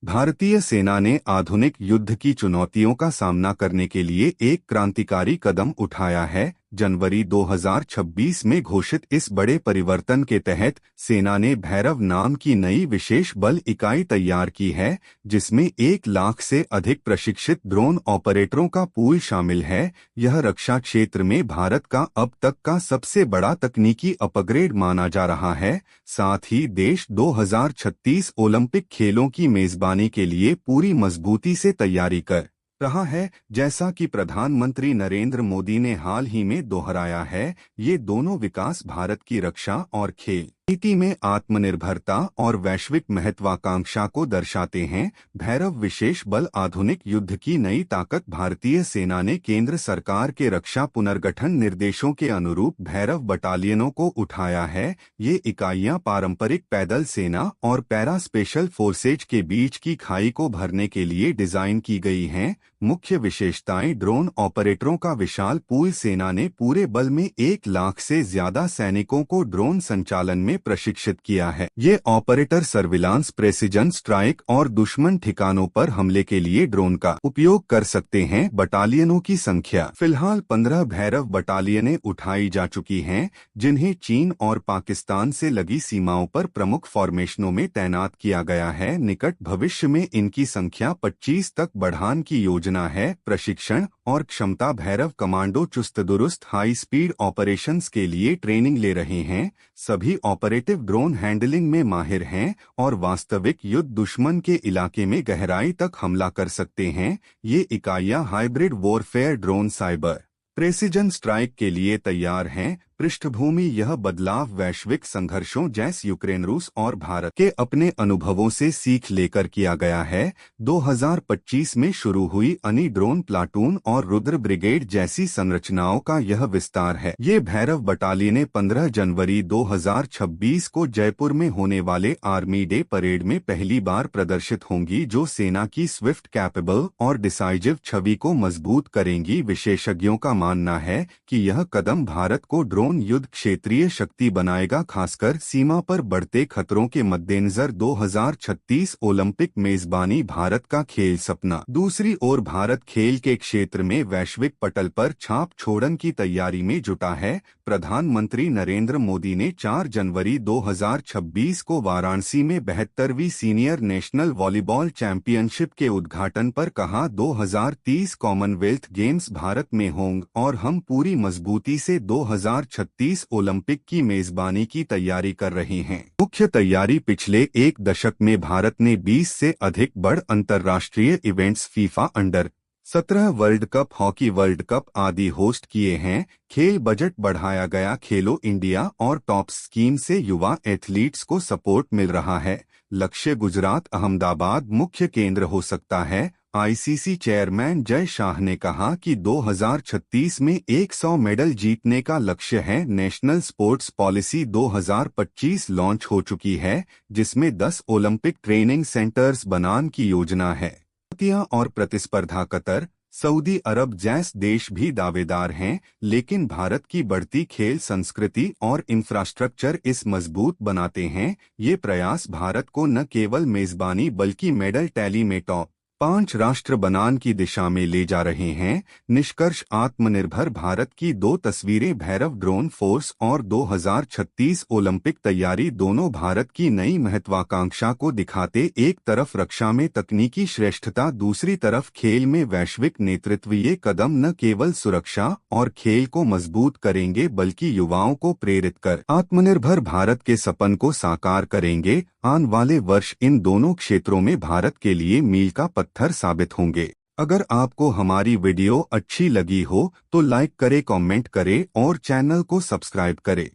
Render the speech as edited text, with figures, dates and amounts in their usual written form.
भारतीय सेना ने आधुनिक युद्ध की चुनौतियों का सामना करने के लिए एक क्रांतिकारी कदम उठाया है। जनवरी 2026 में घोषित इस बड़े परिवर्तन के तहत सेना ने भैरव नाम की नई विशेष बल इकाई तैयार की है, जिसमें 1 लाख से अधिक प्रशिक्षित ड्रोन ऑपरेटरों का पूल शामिल है। यह रक्षा क्षेत्र में भारत का अब तक का सबसे बड़ा तकनीकी अपग्रेड माना जा रहा है। साथ ही देश 2036 ओलंपिक खेलों की मेजबानी के लिए पूरी मजबूती से तैयारी कर रहा है। जैसा कि प्रधानमंत्री नरेंद्र मोदी ने हाल ही में दोहराया है, ये दोनों विकास भारत की रक्षा और खेल नीति में आत्मनिर्भरता और वैश्विक महत्वाकांक्षा को दर्शाते हैं। भैरव विशेष बल आधुनिक युद्ध की नई ताकत। भारतीय सेना ने केंद्र सरकार के रक्षा पुनर्गठन निर्देशों के अनुरूप भैरव बटालियनों को उठाया है। ये इकाइयां पारंपरिक पैदल सेना और पैरा स्पेशल फोर्सेज के बीच की खाई को भरने के लिए डिजाइन की गई हैं। मुख्य विशेषताएं: ड्रोन ऑपरेटरों का विशाल पूल। सेना ने पूरे बल में 1 लाख से ज्यादा सैनिकों को ड्रोन संचालन में प्रशिक्षित किया है। ये ऑपरेटर सर्विलांस, प्रेसिजन स्ट्राइक और दुश्मन ठिकानों पर हमले के लिए ड्रोन का उपयोग कर सकते हैं। बटालियनों की संख्या: फिलहाल 15 भैरव बटालियनें उठाई जा चुकी हैं, जिन्हें चीन और पाकिस्तान से लगी सीमाओं पर प्रमुख फॉर्मेशनों में तैनात किया गया है। निकट भविष्य में इनकी संख्या 25 तक बढ़ाने की योजना है। प्रशिक्षण और क्षमता: भैरव कमांडो चुस्त दुरुस्त हाई स्पीड ऑपरेशंस के लिए ट्रेनिंग ले रहे हैं। सभी ऑपरेटिव ड्रोन हैंडलिंग में माहिर हैं और वास्तविक युद्ध दुश्मन के इलाके में गहराई तक हमला कर सकते हैं। ये इकाइयां hybrid warfare drone, cyber precision strike के लिए तैयार हैं। पृष्ठभूमि: यह बदलाव वैश्विक संघर्षों जैसे यूक्रेन, रूस और भारत के अपने अनुभवों से सीख लेकर किया गया है। 2025 में शुरू हुई अनी ड्रोन प्लाटून और रुद्र ब्रिगेड जैसी संरचनाओं का यह विस्तार है। ये भैरव बटालियनें 15 जनवरी 2026 को जयपुर में होने वाले आर्मी डे परेड में पहली बार प्रदर्शित होंगी, जो सेना की स्विफ्ट, कैपेबल और डिसाइसिव छवि को मजबूत करेंगी। विशेषज्ञों का मानना है कि यह कदम भारत को ड्रोन युद्ध क्षेत्रीय शक्ति बनाएगा, खासकर सीमा पर बढ़ते खतरों के मद्देनजर। 2036 ओलंपिक मेजबानी भारत का खेल सपना। दूसरी ओर भारत खेल के क्षेत्र में वैश्विक पटल पर छाप छोड़ने की तैयारी में जुटा है। प्रधानमंत्री नरेंद्र मोदी ने 4 जनवरी 2026 को वाराणसी में 72वीं सीनियर नेशनल वॉलीबॉल चैंपियनशिप के उद्घाटन पर कहा, 2030 कॉमनवेल्थ गेम्स भारत में होंगे और हम पूरी मजबूती से 2036 ओलंपिक की मेजबानी की तैयारी कर रहे हैं। मुख्य तैयारी: पिछले 1 दशक में भारत ने 20 से अधिक बड़ अंतर्राष्ट्रीय events, FIFA under 17 world cup, hockey world cup आदि होस्ट किए हैं। खेल बजट बढ़ाया गया: खेलो इंडिया और टॉप स्कीम से युवा एथलीट्स को सपोर्ट मिल रहा है। लक्ष्य: गुजरात, अहमदाबाद मुख्य केंद्र हो सकता है। आईसीसी चेयरमैन जय शाह ने कहा कि 2036 में 100 मेडल जीतने का लक्ष्य है। नेशनल स्पोर्ट्स पॉलिसी 2025 लॉन्च हो चुकी है, जिसमें 10 ओलंपिक ट्रेनिंग सेंटर्स बनाने की योजना है। और प्रतिस्पर्धा: कतर, सऊदी अरब जैसे देश भी दावेदार हैं, लेकिन भारत की बढ़ती खेल संस्कृति और इंफ्रास्ट्रक्चर इस मजबूत बनाते हैं। ये प्रयास भारत को न केवल मेजबानी बल्कि मेडल टैली में टॉप 5 राष्ट्र बनाने की दिशा में ले जा रहे हैं। निष्कर्ष: आत्मनिर्भर भारत की 2 तस्वीरें, भैरव ड्रोन फोर्स और 2036 ओलंपिक तैयारी, दोनों भारत की नई महत्वाकांक्षा को दिखाते। एक तरफ रक्षा में तकनीकी श्रेष्ठता, दूसरी तरफ खेल में वैश्विक नेतृत्व। ये कदम न केवल सुरक्षा और खेल को मजबूत करेंगे, बल्कि युवाओं को प्रेरित कर आत्मनिर्भर भारत के सपन को साकार करेंगे। आने वाले वर्ष इन दोनों क्षेत्रों में भारत के लिए मील का पत्थर साबित होंगे। अगर आपको हमारी वीडियो अच्छी लगी हो तो लाइक करें, कमेंट करें और चैनल को सब्सक्राइब करें।